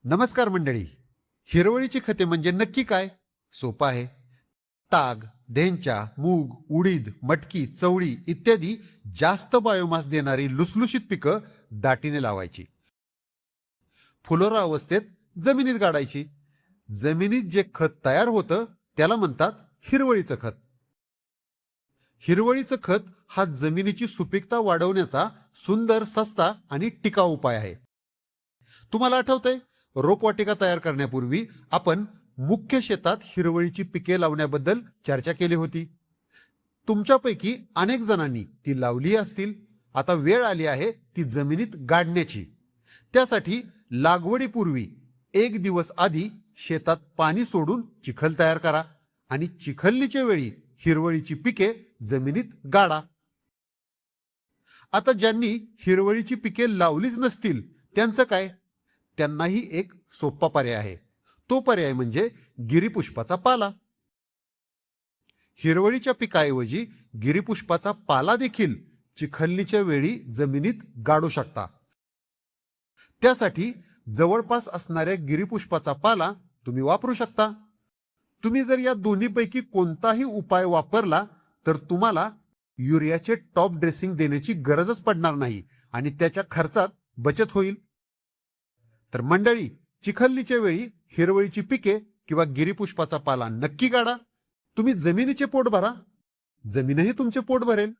नमस्कार मंडळी. हिरवळीची खते म्हणजे नक्की काय? सोपं आहे. ताग, ढेंचा, मूग, उडीद, मटकी, चवळी इत्यादी जास्त बायोमास देणारी लुसलुशीत पिकं दाटीने लावायची. फुलोरा अवस्थेत जमिनीत गाडायची. जमिनीत जे खत तयार होतं त्याला म्हणतात हिरवळीचं खत. हिरवळीचं खत हा जमिनीची सुपीकता वाढवण्याचा सुंदर, सस्ता आणि टिकाऊ उपाय आहे. तुम्हाला आठवतंय, रोपवाटिका तयार करण्यापूर्वी आपण मुख्य शेतात हिरवळीची पिके लावण्याबद्दल चर्चा केली होती. तुमच्यापैकी अनेक जणांनी ती लावली असतील. आता वेळ आली आहे ती जमिनीत गाडण्याची. त्यासाठी लागवडीपूर्वी एक दिवस आधी शेतात पाणी सोडून चिखल तयार करा आणि चिखलणीच्या वेळी हिरवळीची पिके जमिनीत गाडा. आता ज्यांनी हिरवळीची पिके लावलीच नसतील त्यांचं काय? त्यांनाही एक सोपा पर्याय आहे. तो पर्याय म्हणजे गिरीपुष्पाचा पाला. हिरवळीच्या पिकाऐवजी गिरीपुष्पाचा पाला देखील चिखलणीच्या वेळी जमिनीत गाडू शकता. त्यासाठी जवळपास असणाऱ्या गिरीपुष्पाचा पाला तुम्ही वापरू शकता. तुम्ही जर या दोन्हीपैकी कोणताही उपाय वापरला तर तुम्हाला युरियाचे टॉप ड्रेसिंग देण्याची गरजच पडणार नाही आणि त्याच्या खर्चात बचत होईल. तर मंडळी, चिखलणीच्या वेळी हिरवळीची पिके किंवा गिरीपुष्पाचा पाला नक्की काढा. तुम्ही जमिनीचे पोट भरा, जमीनही तुमचे पोट भरेल.